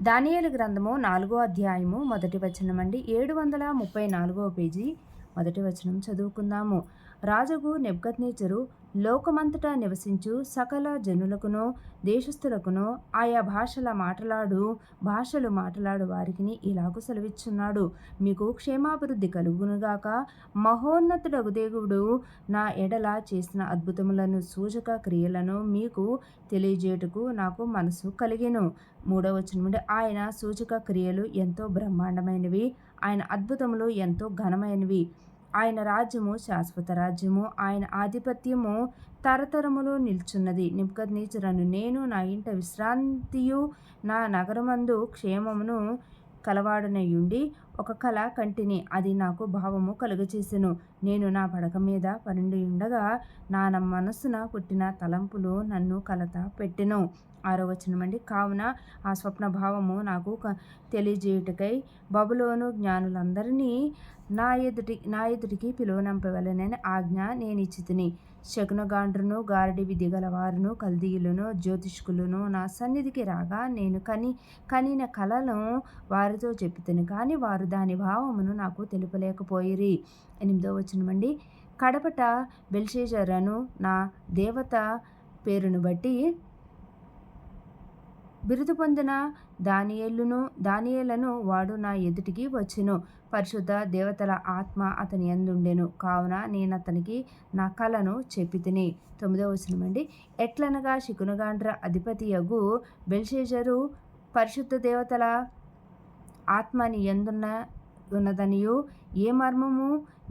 దానియేలు గ్రంథము 4వ అధ్యాయము మొదటి వచనమండి. 734వ పేజీ మొదటి వచనం చదువుకుందాము. రాజుగు నెబుకద్నెజరు లోకమంతటా నివసించు సకల జనులకును దేశస్థులకును ఆయా భాషలు మాట్లాడు వారికి ఇలాగు సెలవిచ్చున్నాడు. మీకు క్షేమాభివృద్ధి కలుగునుగాక. మహోన్నతుడగు దేవుడు నా ఎడల చేసిన అద్భుతములను సూచక క్రియలను మీకు తెలియజేయుటకు నాకు మనసు కలిగెను. 3వ వచనం నుండి ఆయన సూచక క్రియలు ఎంతో బ్రహ్మాండమైనవి, ఆయన అద్భుతములు ఎంతో ఘనమైనవి. ఆయన రాజ్యము శాశ్వత రాజ్యము, ఆయన ఆధిపత్యము తరతరములు నిల్చున్నది. నెబుకద్నెజరును నేను నా ఇంట విశ్రాంతియు నా నగరమందు క్షేమమును కలవాడనయుండి ఒక కల కంటిని, అది నాకు భావము కలుగచేసెను. నేను నా పడక మీద పరుండియుండగా నా మనస్సున పుట్టిన తలంపులు నన్ను కలత పెట్టెను. 6వ వచనమండి. కావున ఆ స్వప్న భావము నాకు తెలియజేయుటకై బబులోను జ్ఞానులందరినీ నా ఎదుటికి పిలువనంపవలెనని ఆజ్ఞ నేనిచ్చితిని. శకునగాండ్రును గారడి విద్య గలవారును కల్దీయులను జ్యోతిష్కులను నా సన్నిధికి రాగా నేను కనిన కలను వారితో చెప్పుతిని, కానీ వారు దాని భావమును నాకు తెలుపలేకపోయిరి. 8వ వచనమండి. కడపట బెల్షెజరను నా దేవత పేరును బట్టి బిరుదు పొందిన దానియేలను వాడు నా ఎదుటికి వచ్చెను. పరిశుద్ధ దేవతల ఆత్మ అతని యందుండెను. కావున నేనతనికి నా కలను చెప్పితిని. 9వ వచనమండి. ఎట్లనగా శకునగాండ్ర అధిపతియగు బెల్షెజరు పరిశుద్ధ దేవతల ఆత్మ నీ యందున్నదనియు ఏ మర్మము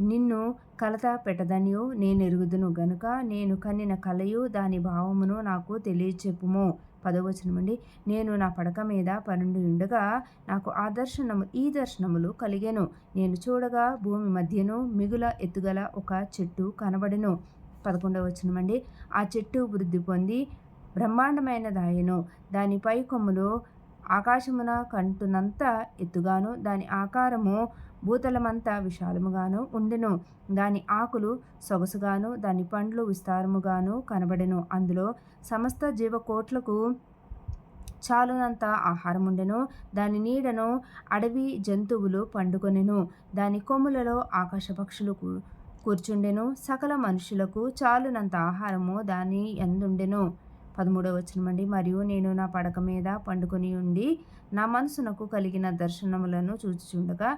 నిన్ను కలత పెట్టదనియు నేనెరుగుదును గనుక నేను కనిన కలయు దాని భావమును నాకు తెలియచెప్పుము. 10వ వచనమండి. నేను నా పడక మీద పరుండియుండగా నాకు ఈ దర్శనములు కలిగెను. నేను చూడగా భూమి మధ్యను మిగుల ఎత్తుగల ఒక చెట్టు కనబడెను. 11వ వచనమండి. ఆ చెట్టు వృద్ధి పొంది బ్రహ్మాండమైనదాయెను. దాని పై కొమ్ములు ఆకాశమున కంటునంత ఎత్తుగాను దాని ఆకారము భూతలమంత విశాలముగాను ఉండెను. దాని ఆకులు సొగసుగాను దాని పండ్లు విస్తారముగాను కనబడెను. అందులో సమస్త జీవకోట్లకు చాలునంత ఆహారముండెను. దాని నీడను అడవి జంతువులు పండుకొనెను. దాని కొమ్ములలో ఆకాశ పక్షులు కూర్చుండెను. సకల మనుషులకు చాలునంత ఆహారము దాని యందుండెను. 13వ వచనమండి. మరియు నేను నా పడక మీద పండుకొని ఉండి నా మనసునకు కలిగిన దర్శనములను చూచుచుండగా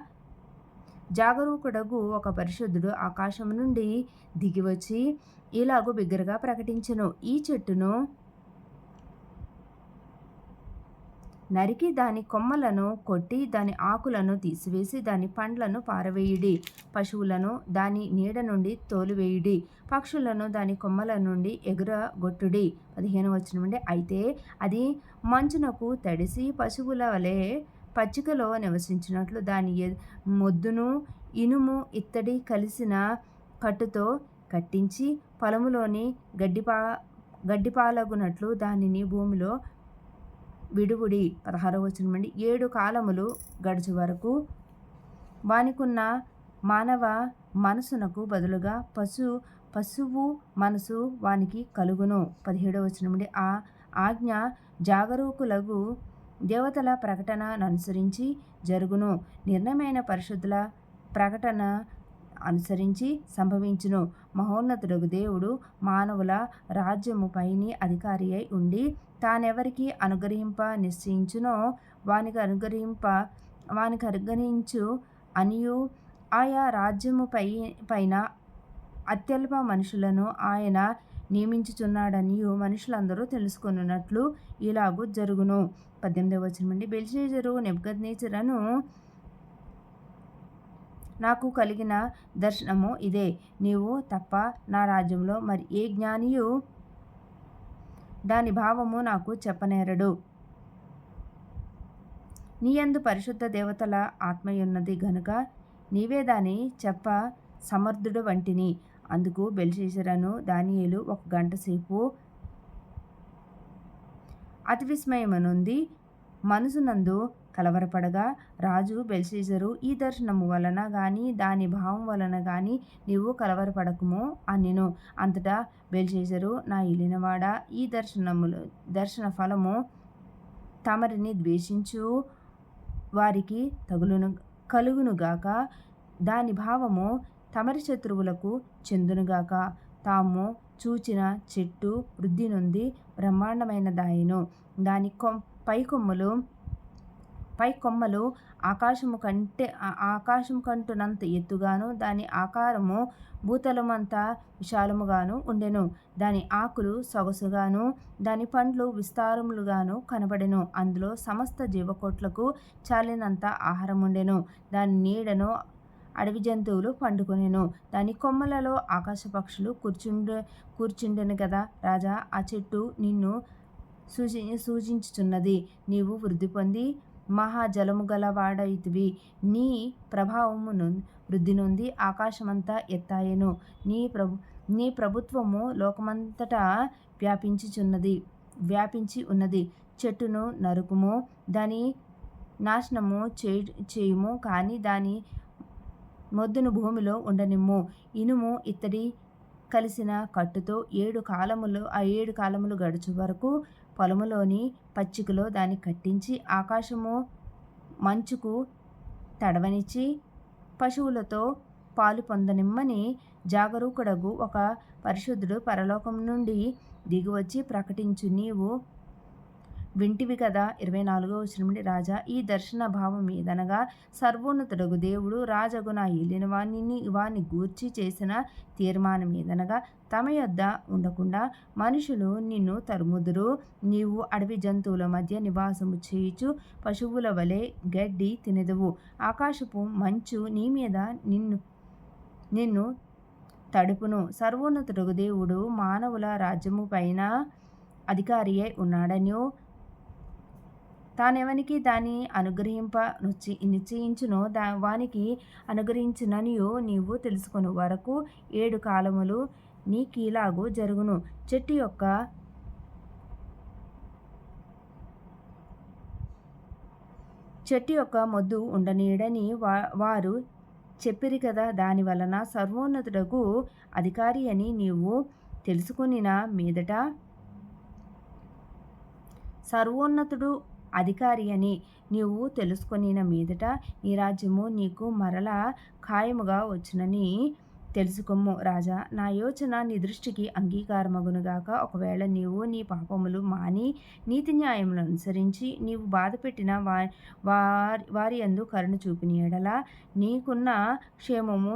జాగరూకుడగు ఒక పరిశుద్ధుడు ఆకాశము నుండి దిగివచ్చి ఇలాగు బిగ్గరగా ప్రకటించెను. ఈ చెట్టును నరికి దాని కొమ్మలను కొట్టి దాని ఆకులను తీసివేసి దాని పండ్లను పారవేయుడి. పశువులను దాని నీడ నుండి తోలివేయుడి. పక్షులను దాని కొమ్మల నుండి ఎగురగొట్టుడి. 15వ వచనం నుండి. అయితే అది మంచునకు తడిసి పశువుల వలె పచ్చికలో నివసించినట్లు దాని మొద్దును ఇనుము ఇత్తడి కలిసిన కట్టుతో కట్టించి పొలములోని గడ్డిపాలగునట్లు దానిని భూమిలో విడువుడి. 16వ వచనం నుండి. 7 కాలములు గడుచు వరకు వానికున్న మానవ మనసునకు బదులుగా పశువు మనసు వానికి కలుగును. 17వ వచనం నుండి. ఆ ఆజ్ఞ జాగరూకులగు దేవతల ప్రకటన అనుసరించి జరుగును. నిర్ణయమైన పరిశుద్ధుల ప్రకటన అనుసరించి సంభవించును. మహోన్నతుడగు దేవుడు మానవుల రాజ్యము పైని అధికారి అయి ఉండి తానెవరికి అనుగ్రహింప నిశ్చయించునో వానికి అనుగ్రహించు అనియు ఆయా రాజ్యము పైన అత్యల్ప మనుషులను ఆయన నియమించుచున్నాడనియు మనుషులందరూ తెలుసుకొనున్నట్లు ఇలాగు జరుగును. 18వ వచనం నుండి. బెల్షెజరు నెబుకద్నెజరును నాకు కలిగిన దర్శనము ఇదే. నీవు తప్ప నా రాజ్యంలో మరి ఏ జ్ఞానియు దాని భావము నాకు చెప్పనేరడు. నీయందు పరిశుద్ధ దేవతల ఆత్మయున్నది గనుక నీవే దాని చెప్ప సమర్థుడు వంటిని. అందుకు బెల్షెజరును దానియేలు 1 గంట సేపు అతి విస్మయమునొంది మనసునందు కలవరపడగా రాజు బెల్షెజరు ఈ దర్శనము వలన గాని దాని భావం వలన గాని నీవు కలవరపడకుము అనెను. అంతటా బెల్షెజరు నా ఏలినవాడా, ఈ దర్శన ఫలము తమరిని ద్వేషించు వారికి కలుగునుగాక. దాని భావము తమరి శత్రువులకు చెందునుగాక. తాము చూచిన చెట్టు వృద్ధి నొంది బ్రహ్మాండమైనదాయెను. దాని పై కొమ్మలు ఆకాశము కంటునంత ఎత్తుగాను, దాని ఆకారము భూతలమంత విశాలముగాను ఉండెను. దాని ఆకులు సొగసుగాను, దాని పండ్లు విస్తారములుగాను కనబడెను. అందులో సమస్త జీవకోట్లకు చాలినంత ఆహారముండెను. దాని నీడను అడవి జంతువులు పండుకొనెను. దాని కొమ్మలలో ఆకాశ పక్షులు కూర్చుండెను గదా. రాజా, ఆ చెట్టు నిన్ను సూచించుచున్నది. నీవు వృద్ధి పొంది మహాజలము గలవాడైతివి. నీ ప్రభావము వృద్ధి నొంది ఆకాశమంతా ఎత్తాయెను. నీ ప్రభుత్వము లోకమంతటా వ్యాపించి ఉన్నది. చెట్టును నరుకుము, దాని నాశనము చేయుము, కానీ దాని మొద్దును భూమిలో ఉండనిమ్ము. ఇనుము ఇత్తడి కలిసిన కట్టుతో 7 కాలములు గడుచు వరకు పొలములోని పచ్చికలో దాన్ని కట్టించి, ఆకాశము మంచుకు తడవనిచ్చి, పశువులతో పాలు పొందనిమ్మని జాగరూకుడగు ఒక పరిశుద్ధుడు పరలోకం నుండి దిగివచ్చి ప్రకటించు. నీవు వింటివి కదా. 24వ వచనం. రాజా, ఈ దర్శన భావం ఏదనగా, సర్వోన్నతుడగు దేవుడు రాజగు నా ఏలిన వాని గూర్చి చేసిన తీర్మానం ఏదనగా, తమ యొద్ద ఉండకుండా మనుషులు నిన్ను తరుముదురు. నీవు అడవి జంతువుల మధ్య నివాసము చేయుచు పశువుల వలె గడ్డి తినెదవు. ఆకాశపు మంచు నీ మీద నిన్ను తడుపును. సర్వోన్నతుడగు దేవుడు మానవుల రాజ్యము పైన అధికారి అయి ఉన్నాడనియు, తానెవనికి దాన్ని అనుగ్రహింప నిశ్చయించునో వానికి అనుగ్రహించుననియు నీవు తెలుసుకొను వరకు 7 కాలములు నీకీలాగు జరుగును. చెట్టు యొక్క మొద్దు ఉండనీడని వారు చెప్పిరి కదా. దాని వలన సర్వోన్నతుడగు అధికారి అని నీవు తెలుసుకొనిన మీదట నీ రాజ్యము నీకు మరలా ఖాయముగా వచ్చునని తెలుసుకొమ్ము. రాజా, నా యోచన నీ దృష్టికి అంగీకారమగునుగాక. ఒకవేళ నీవు నీ పాపములు మాని నీతి న్యాయములను అనుసరించి నీవు బాధపెట్టిన వారి యందు కరుణ చూపిన ఎడల నీకున్న క్షేమము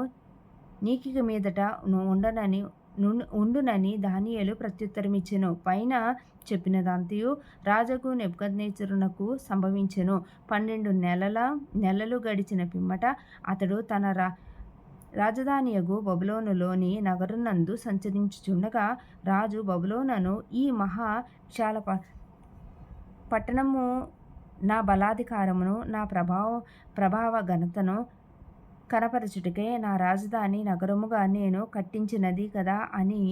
నీకిక మీదట ఉండునని దానియేలు ప్రత్యుత్తరమిచ్చెను. పైన చెప్పినదంతయు రాజగు నెబుకద్నెజరునకు సంభవించెను. 12 నెలలు గడిచిన పిమ్మట అతడు తన రాజధానియగు బబులోనులోని నగరునందు సంచరించుచుండగా, రాజు బబులోనును ఈ మహా విశాల పట్టణము నా బలాధికారమును నా ప్రభావ ఘనతను కనపరచుటకే నా రాజధాని నగరముగా నేను కట్టించినది కదా అని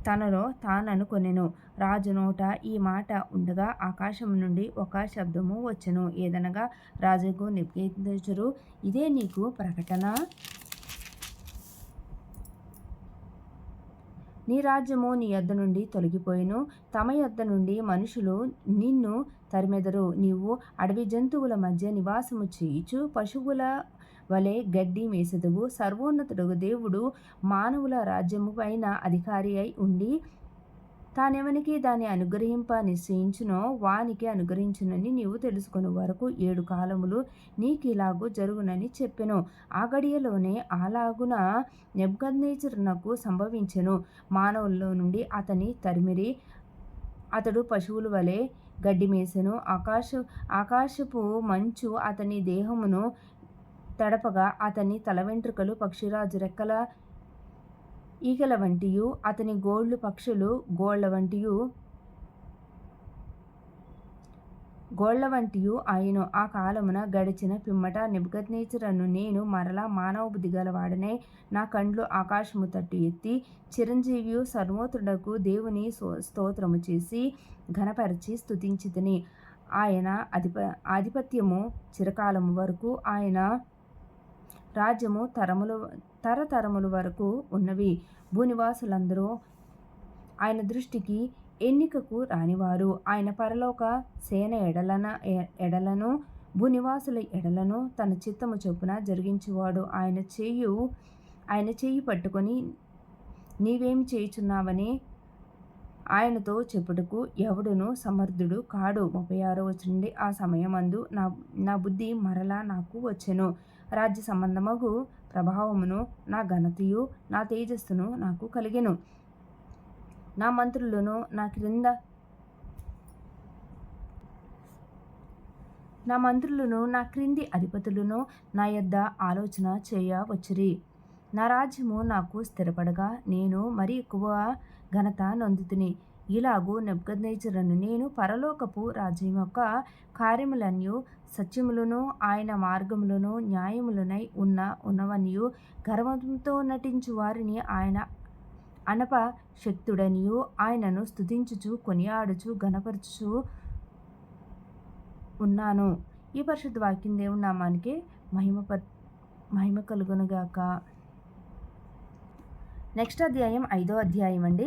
తనలో తాననుకొనెను. రాజు నోట ఈ మాట ఉండగా ఆకాశము నుండి ఒక శబ్దము వచ్చెను. ఏదనగా, రాజగు నెబుకద్నెజరు, ఇదే నీకు ప్రకటన. నీ రాజ్యము నీ యొద్ద నుండి తొలగిపోయిను. తమ యొద్ద నుండి మనుషులు నిన్ను తరిమెదరు. నీవు అడవి జంతువుల మధ్య నివాసము చేయుచు పశువుల వలె గడ్డి మేసెదవు. సర్వోన్నతుడగు దేవుడు మానవుల రాజ్యము పైన అధికారి అయి ఉండి, తానెవనికి దాన్ని అనుగ్రహింప నిశ్చయించునో వానికి అనుగ్రహించునని నీవు తెలుసుకొను వరకు 7 కాలములు నీకిలాగు జరుగునని చెప్పెను. ఆ గడియలోనే అలాగున నెబుకద్నెజరునకు సంభవించెను. మానవుల్లో నుండి అతని తరిమిరి. అతడు పశువుల వలె గడ్డి మేసెను. ఆకాశపు మంచు అతని దేహమును తడపగా అతని తల వెంట్రుకలు పక్షిరాజు రెక్కల ఈకల వంటియు, అతని గోళ్ళు పక్షులు గోళ్ళ వంటియు ఆయను. ఆ కాలమున గడిచిన పిమ్మట నెబుకద్నెజరును నేను మరలా మానవ బుద్ధి గలవాడనై నా కండ్లు ఆకాశము తట్టు ఎత్తి చిరంజీవియు సర్వోన్నతుడగు దేవుని స్తోత్రము చేసి ఘనపరచి స్తుతించితిని. ఆయన ఆధిపత్యము చిరకాలము వరకు, ఆయన రాజ్యము తరతరముల వరకు ఉన్నవి. భూనివాసులందరూ ఆయన దృష్టికి ఎన్నికకు రానివారు. ఆయన పరలోక సేన ఎడలను భూనివాసుల ఎడలను తన చిత్తము చొప్పున జరిగించువాడు. ఆయన చెయ్యి పట్టుకొని నీవేమి చేయుచున్నావని ఆయనతో చెప్పుటకు ఎవడును సమర్థుడు కాడు. 36వ వచనం నుండి ఆ సమయమందు నా బుద్ధి మరలా నాకు వచ్చెను. రాజ్య సంబంధమగు ప్రభావమును నా ఘనతయు నా తేజస్సును నాకు కలిగెను. నా మంత్రులను నా క్రింది అధిపతులను నా యొద్ద ఆలోచన చేయవచ్చిరి. నా రాజ్యము నాకు స్థిరపడగా నేను మరి ఎక్కువ ఘనత నొందితిని. ఇలాగూ నెబుకద్నెజరును నేను పరలోకపు రాజ్యం యొక్క కార్యములన్నీ సత్యములను ఆయన మార్గములను న్యాయములనై ఉన్నవనియు గర్వంతో నటించు వారిని ఆయన అనపశక్తుడనియు ఆయనను స్తుతించుచు కొనియాడుచు ఘనపరచుచు ఉన్నాను. ఈ పరిశుద్ధ వాక్యం దేవుని నామానికి మహిమ కలుగునుగాక. నెక్స్ట్ అధ్యాయం 5వ అధ్యాయం అండి.